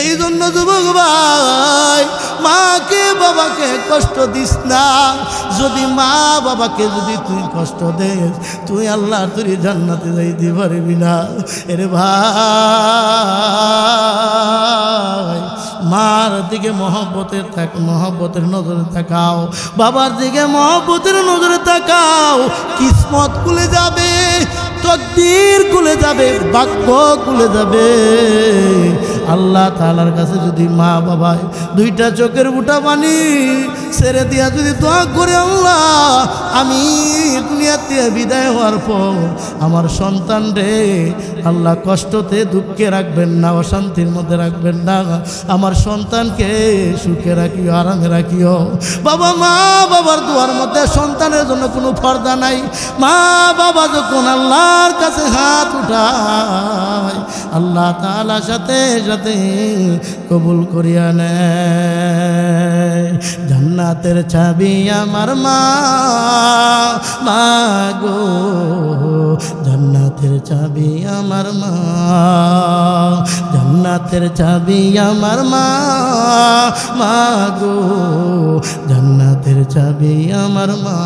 A: এই জন্য যুবক ভাই, মাকে বাবাকে কষ্ট দিস না। যদি মা বাবাকে যদি তুই কষ্ট দেস, তুই আল্লাহ তুই জান্নাতে যাইতে পারবি না। এরে ভাই, মার দিকে মহব্বতের নজরে তাকাও, বাবার দিকে মহব্বতের নজরে তাকাও। কিসমত খুলে যাবে, তকদীর খুলে যাবে, ভাগ্য খুলে যাবে। আল্লাহ তাআলার কাছে যদি মা বাবা দুইটা চোখের বুটা পানি ছেড়ে দিয়া যদি দোয়া করে, আল্লাহ আমি দুনিয়াতে বিদায় হওয়ার পর আমার সন্তান রে আল্লাহ কষ্টতে দুঃখে রাখবেন না, অশান্তির মধ্যে রাখবেন না, আমার সন্তানকে সুখে রাখিও, আরামে রাখিও। বাবা, মা বাবার দোয়ার মধ্যে সন্তানের জন্য কোনো পর্দা নাই। মা বাবা যখন আল্লাহর কাছে হাত উঠায়, আল্লাহ তাআলা সাথে সাথে কবুল করিয়া নেয়। জান্নাতের চাবি আমার মা, মা গো জান্নাতের চাবি আমার মা, জান্নাতের চাবি আমার মা, মা গো জান্নাতের চাবি আমার মা।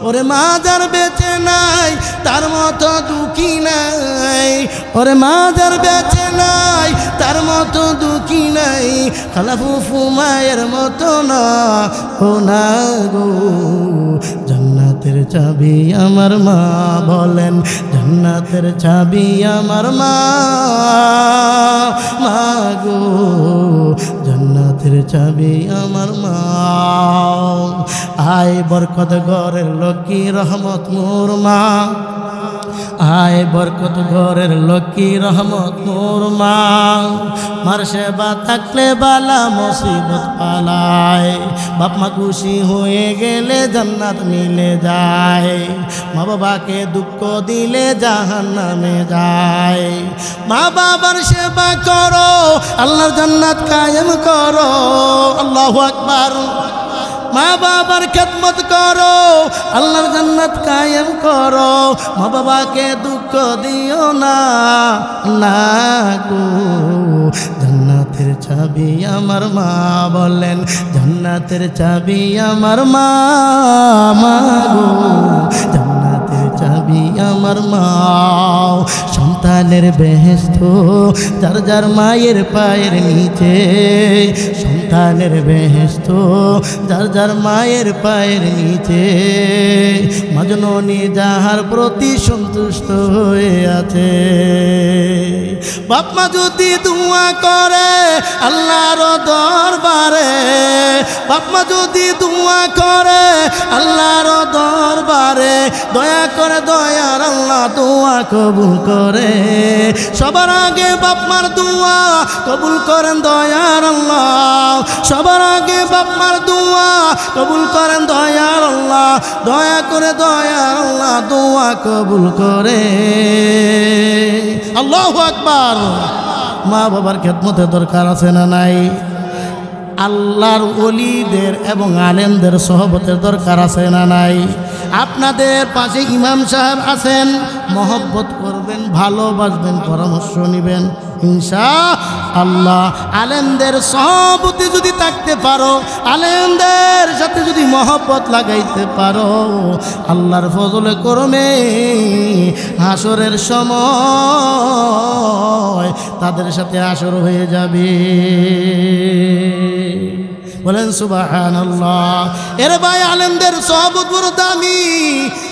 A: ওরে মা যার বেঁচে নাই তার মতো দুঃখী নাই, ওরে মা যার বেঁচে নাই তার মতো দুঃখী নাই, খালাফুফু মায়ের মতো না ও না গো। জান্নাতের চাবি আমার মা, বলেন জান্নাতের চাবি আমার মা, মা গো জান্নাতের চাবি আমার মা। আয় বরকত ঘরের লক্ষ্মী রহমত মোর মা, আয় বরকত ঘরের লক্ষ্মী রহমত মোর মা। মার সেবা থাকলে বালা মুসিবত পালায়, বাপ মা খুশি হয়ে গেলে জান্নাত মিলে যায়, মা বাবাকে দুঃখ দিলে জাহান্নামে যায়। মা বাবার সেবা করো, আল্লাহর জান্নাত কায়েম করো। আল্লাহু আকবার। মা বাবার খেদমত করো, আল্লাহর জান্নাত কায়েম করো। মা বাবাকে দুঃখ দিও না, না গো। জান্নাতের চাবি আমার মা, বলেন জান্নাতের চাবি আমার মা, মা গো জান্নাতের চাবি আমার মা। সন্তানের বেহেশত যার যার মায়ের পায়ের নিচে, সন্তানের বেহেশত যার যার মায়ের পায়ের নিচে, মাজননী যাহার প্রতি সন্তুষ্ট হয়ে আছে। বাপ মা যদি দোয়া করে আল্লাহর দরবারে, বাপ মা যদি দোয়া করে আল্লাহর দরবারে, দয়া করে দয়ার আল্লাহ দোয়া কবুল করে। সবার আগে বাপ মার দোয়া কবুল করেন দয়ার আল্লাহ, সবার আগে বাপ মার দোয়া কবুল করেন দয়ার আল্লাহ। দয়া করে দয়ার আল্লাহ দোয়া কবুল করে। আল্লাহু আকবার। মা বাবার খেদমতের দরকার আছে না নাই? আল্লাহর ওলিদের এবং আলেমদের সহবতের দরকার আছে না নাই? আপনাদের পাশে ইমাম সাহেব আছেন, মহব্বত করবেন, ভালোবাসবেন, পরামর্শ নেবেন ইনশাআল্লাহ। আলেমদের সহবতে যদি থাকতে পারো, আলেমদের সাথে যদি মহব্বত লাগাইতে পারো, আল্লাহর ফজলে করমে হাসরের সময় তাদের সাথে হাসর হয়ে যাবে। বলেন সুবহানাল্লাহ। এর ভাই আলেমদের সহবত বড় দামি,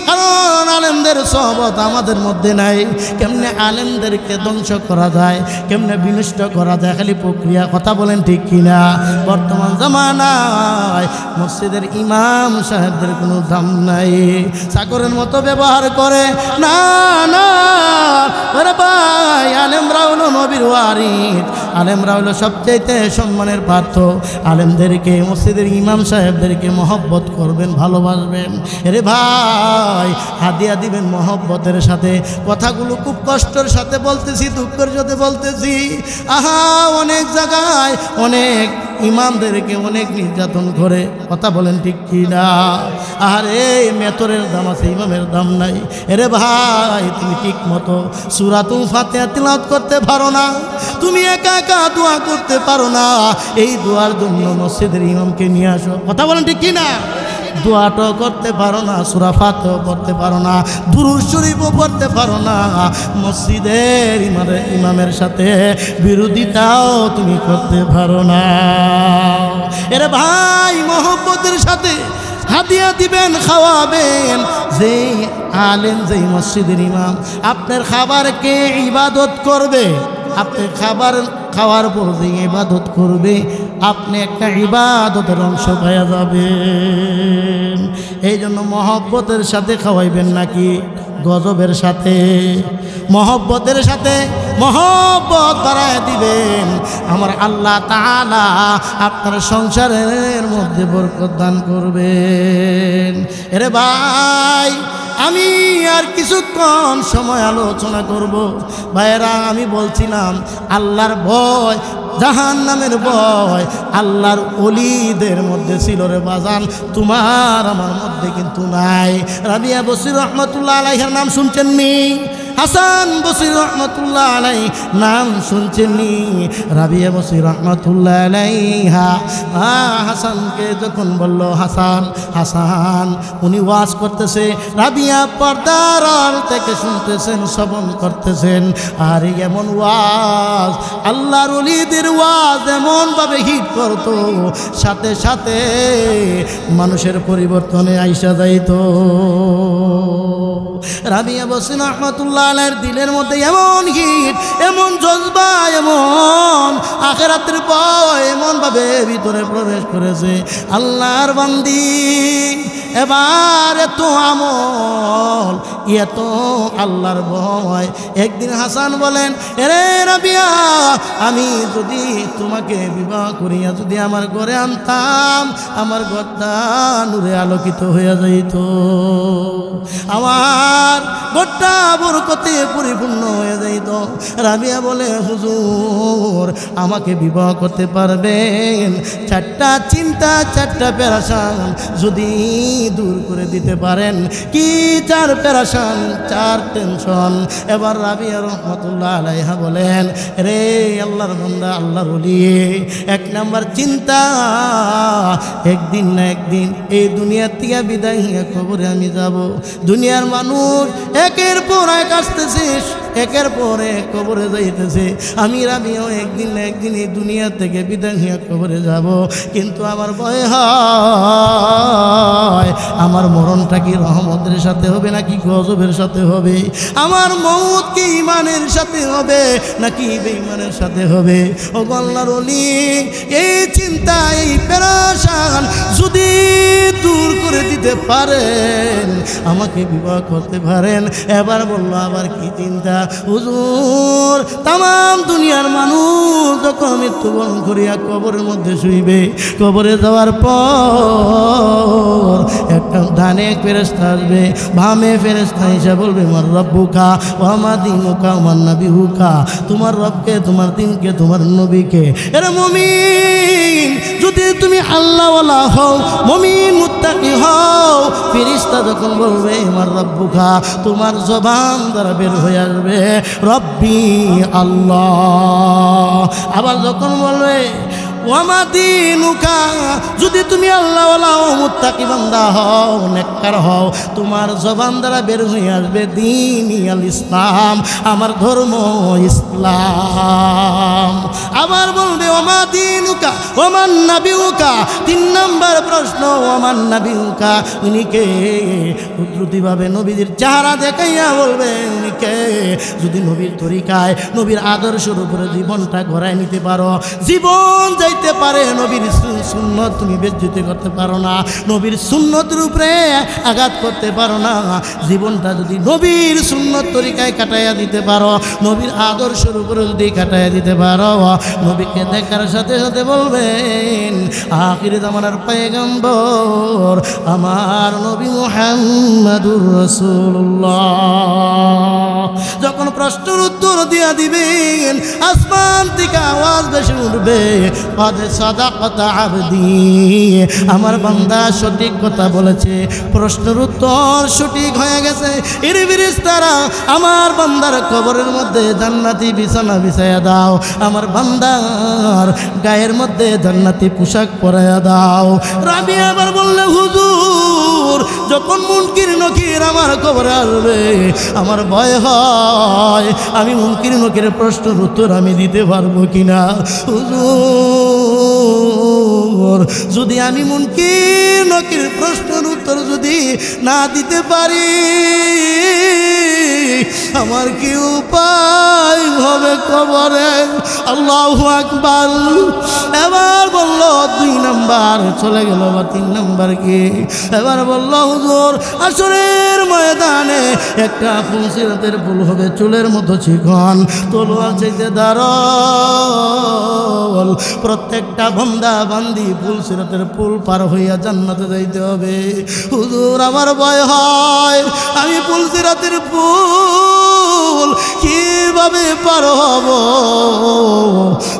A: কারণ আলেমদের সোহবত আমাদের মধ্যে নাই। কেমনে আলেমদেরকে ধ্বংস করা যায়, কেমনে বিনষ্ট করা যায়, খালি প্রক্রিয়া। কথা বলেন ঠিক কিনা? বর্তমান জামানায় মসজিদের ইমাম সাহেবদের কোনো দাম নাই, চাকরের মতো ব্যবহার করে। না না ওরে ভাই, আলেমরা হলো নবীর ওয়ারিস, আলেমরা হলো সবচেয়ে সম্মানের পাত্র। আলেমদেরকে, মসজিদের ইমাম সাহেবদেরকে মহব্বত করবেন, ভালোবাসবেন। এরে ভাই, হাদিয়া দিবেন মহব্বতের সাথে। কথাগুলো খুব কষ্টের সাথে বলতেছি, দুঃখের সাথে বলতেছি। আহা, অনেক জায়গায় অনেক ইমামদেরকে অনেক নির্যাতন করে। কথা বলেন ঠিক কি না? আরে মেতরের দাম আছে, ইমামের দাম নাই। এরে ভাই, তুমি ঠিক মতো সূরাতুল ফাতিহা তিলাওয়াত করতে পারো না, তুমি একা একা দোয়া করতে পারো না, এই দোয়ার জন্য মসজিদের ইমামকে নিয়ে আসো। কথা বলেন ঠিক কি না? দোয়াটাও করতে পারো না, সূরা ফাতিহাও পড়তে পারো না, দুরূদ শরীফও পড়তে পারো না, মসজিদের ইমামের সাথে বিরোধিতাও তুমি করতে পারো না। এরে ভাই, মহব্বতের সাথে হাদিয়া দিবেন, খাওয়াবেন। যেই আলেম, যেই মসজিদের ইমাম আপনার খাবারকে ইবাদত করবে, আপনি খাবার খাওয়ার পর যে ইবাদত করবে, আপনি একটা ইবাদতের অংশ পাওয়া যাবেন। এই জন্য মহব্বতের সাথে খাওয়াইবেন, নাকি গজবের সাথে? মহব্বতের সাথে মহব্বত বাড়ায় দিবেন, আমার আল্লাহ তাআলা আপনার সংসারের মধ্যে বরকত দান করবেন। এরে ভাই, আমি আর কিছুক্ষণ সময় আলোচনা করব। ভাইয়েরা, আমি বলছিলাম আল্লাহর ভয়, জাহান্নামের ভয় আল্লাহর ওলিদের মধ্যে ছিল রে বাজান, তোমার আমার মধ্যে কিন্তু নাই। রাবিয়া বসির রহমতুল্লাহ আলাইহির নাম শুনছেননি? হাসান বসির রহমতুল্লাহ আলাই নাম শুনছেননি? রাবিয়া বসির রহমতুল্লাহ আলাইহা হাসানকে যখন বলল হাসান হাসান, উনি ওয়াজ করতেছে, রাবিয়া পর্দার আড়াল থেকে শুনতেছেন, শ্রবণ করতেছেন। আর এমন ওয়াজ, আল্লাহর ওলিদের ওয়াজ এমনভাবে হিট করতো, সাথে সাথে মানুষের পরিবর্তনে আইসা যাইতো। রাবিয়া বসির রহমতুল্লাহ আলাইহির দিলের মধ্যে এমন হিট, এমন জজবা, এমন আখিরাতের ভয় এমন ভাবে ভিতরে প্রবেশ করেছে। আল্লাহর বান্দি এবার এত আমল, এত আল্লাহর ভয়। একদিন হাসান বলেন, এরে রাবিয়া, আমি যদি তোমাকে বিবাহ করিয়া যদি আমার ঘরে আনতাম, আমার ঘরটা নূরে আলোকিত হইয়া যাইত, আমার ঘরটা বরকতে পরিপূর্ণ হয়ে যাইত। রাবিয়া বলে, হুজুর আমাকে বিবাহ করতে পারবেন? চারটা চিন্তা, চারটা পেরেশান যদি দূর করে দিতে পারেন। কি চার পেরেশান, চার টেনশন? এবার রাবিয়া রহমতুল্লাহ আলাইহা বলেন, রে আল্লাহর বান্দা, আল্লাহর ওলি, এক নাম্বার চিন্তা, একদিন না একদিন এই দুনিয়ার থেকে বিদায় হয়ে কবরে আমি যাব। দুনিয়ার মানুষ একের পর এক আসতেছে, একের পর এক কবরে যাইতেছে। আমি রাবিও একদিন না একদিন এই দুনিয়া থেকে বিদায় হয়ে কবরে যাব। কিন্তু আমার ভয় হয়, আমার মরণটা কি রহমতের সাথে হবে নাকি গজবের সাথে হবে? আমার মউত কি ঈমানের সাথে হবে নাকি বেঈমানের সাথে হবে? ও আল্লাহর ওলি, এই চিন্তা, এই পেরেশান যদি দূর করে দিতে পারেন, আমাকে বিবাহ করতে পারেন। এবার বললো, আবার কি চিন্তা? হুজুর তাম দুনিয়ার মানুষ যখন মৃত্যুবরণ করিয়া কবরের মধ্যে শুইবে, কবরে যাওয়ার পর একটা ডানে ফেরেশতা আসবে, বামে ফেরেশতা এসে বলবে, আমার রব্বুকা ওয়া মা দীনুকা ওয়া মান নাবিয়ুকা, তোমার রবকে, তোমার দিনকে, তোমার নবীকে। এরে মুমিন, যদি তুমি আল্লাহওয়ালা হও, মুমিন মুত্তাকি হও, ফেরেশতা যখন বলবে আমার রব্বুকা, তোমার জবান দ্বারা বের হয়ে আসবে রব্বি আল্লাহ। আবার যখন বলবে ওয়া মা দীনুকা, যদি তুমি আল্লাহওয়ালা হও, মুত্তাকি বান্দা হও, নেককার হও, তোমার জবান দ্বারা বের হয়ে আসবে দীনি আল ইসলাম, আমার ধর্ম ইসলাম। আবার বলবে ওয়া মা দীনুকা দিনুকা ওমান নাবিউকা। 3 নম্বর প্রশ্ন ওমান নাবিউকা, উনি কে? কুদরতিভাবে নবীদের চেহারা দেখাইয়া বলবে উনি কে। যদি নবীর তরিকায় নবীর আদর্শের উপরে জীবনটা গড়ায় নিতে পারো, জীবন যাইতে পারে, নবীর সুন্নত তুমি বেজ্জতি করতে পারো না, নবীর সুন্নতের উপরে আঘাত করতে পারো না, জীবনটা যদি নবীর সুন্নত তরিকায় কাটাইয়া দিতে পারো, নবীর আদর্শের উপরে যদি কাটাইয়া দিতে পারো, নবীকে দেখার সাথে সাথে বলবেন আখির জামানার পয়গম্বর আমার নবী মুহাম্মদুর রাসূলুল্লাহ। যখন প্রশ্নের উত্তর দিয়া দিবেন আসমান থেকে আওয়াজ বেশি উঠবে, কদ সাদাকাতা আবদি, আমার বান্দা সঠিক কথা বলেছে, প্রশ্নের উত্তর সঠিক হয়ে গেছে। এর ফেরেশতারা আমার বান্দার কবরের মধ্যে জান্নাতি বিছানা বিছায়া দাও, আমার বান্দার গায়ের মধ্যে জান্নাতি পোশাক পরাইয়া দাও। রাবিয়া আবার বললে হুজুর যখন মুনকির নকির আমার কবরে আসবে আমার ভয় হয়, আমি মুনকির নকির প্রশ্নের উত্তর আমি দিতে পারবো কিনা। হুজুর যদি আমি মুনকির নকির প্রশ্নের উত্তর যদি না দিতে পারি আমার কি উপায় হবে কবরে? আল্লাহু আকবার। এবার বলল 2 নাম্বার চলে গেল, বা 3 নাম্বার কি? এবার বলল হুজুর আসরের ময়দানে একটা ফুলসিরাতের ফুল হবে চুলের মতো চিকন, তলোয়ার চাইতে দাঁড়াল, প্রত্যেকটা বান্দা বান্দি ফুলসিরাতের ফুল পার হইয়া জান্নাতে যাইতে হবে। হুজুর আমার ভয় হয়, আমি ফুলসিরাতের ফুল কিভাবে পার হব?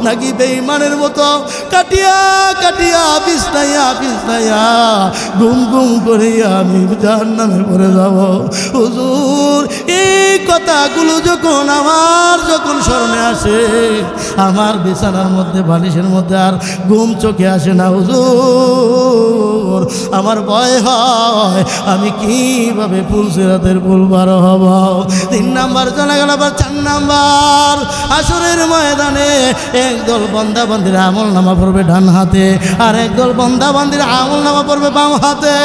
A: নাকি বেঈমানের মতো কাটিয়া কাটিয়া পিছনাইয়া পিছনাইয়া গুম গুম করিয়া আমি জাহান্নামে পড়ে যাব? হুজুর এই কথাগুলো যখন আমার স্মরণে আসে আমার বিছানার মধ্যে বালিশের মধ্যে আর ঘুম চোখে আসে না হুজুর, আমার ভয় হয় আমি কিভাবে ফুলসিরাতের ফুল পার হব। 3 নাম্বার চলে গেল। আবার 4 নাম্বার আসরের ময়দানে একদল বান্দা বান্দির আমল নামা পড়বে ডান হাতে, আর একদল বান্দা বান্দির আমল নামা পড়বে বাম হাতে।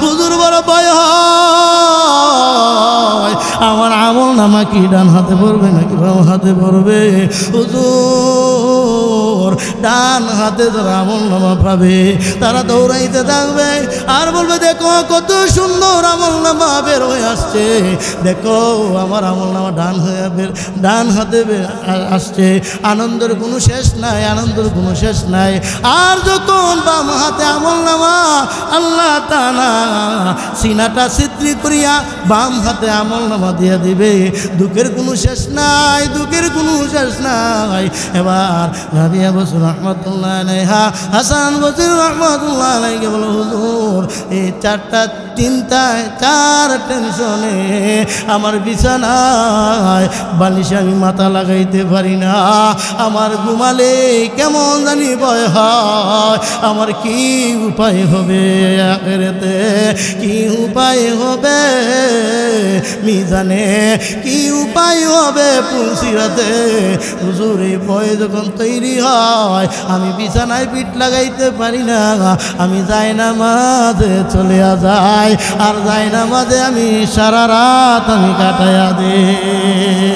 A: হুজুর বড় ভয় হয় আমার আমল নামা কি ডান হাতে পড়বে নাকি বাম হাতে পড়বে? হুজুর ডান হাতে যারা আমল নামা পাবে তারা দৌড়াইতে থাকবে আর বলবে দেখো কত সুন্দর আমল নামা বের হয়ে আসছে, দেখো আমার আমল নামা ডান হাতে আসছে। আনন্দের কোনো শেষ নাই, আনন্দের কোনো শেষ নাই। আর যখন বাম হাতে আমল নামা আল্লাহ তাআলা সিনাটা ছিদ্রি করিয়া বাম হাতে আমল নামা দিয়ে দিবে, দুঃখের কোনো শেষ নাই, দুঃখের কোনো শেষ নাই। এবার রাবিয়া বসির রহমাতুল্লাহ আলাইহা, হাসান বসির রহমাতুল্লাহ আলাইহি বলো হুজুর এই 4টা চিন্তায় 4 টেনশনে আমার বিছানায় বালিশে আমি মাথা লাগাইতে পারি না, আমার ঘুমালে কেমন জানি ভয় হয়, আমার কি উপায় হবে আখিরাতে, কি উপায় হবে মিজানে, কি উপায় হবে ফুলসিরাতে? হুজুর এই ভয় যখন তৈরি হয় আমি বিছানায় পিঠ লাগাইতে পারি না, আমি জায়নামাজে চলে যাই, আর জায়নামাজে আমি সারা রাত আমি কাটাইয়া দিই।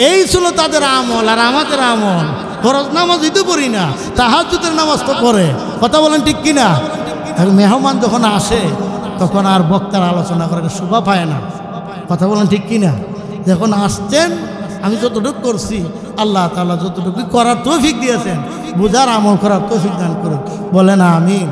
A: এই ছিল তাদের আমল। আর আমাদের আমল ফরজ নামাজই তো পড়ি না, তাহাজ্জুদের নামাজ তো পড়ে। কথা বলেন ঠিক কিনা? মেহমান যখন আসে তখন আর বক্তার আলোচনা করার শোভা পায় না। কথা বলেন ঠিক কিনা? যখন আসছেন আমি যতটুকু করছি আল্লাহ তাআলা যতটুকু করার তৌফিক দিয়েছেন, বুঝার আমল করার তৌফিক দান করুন। বলেন আমিন।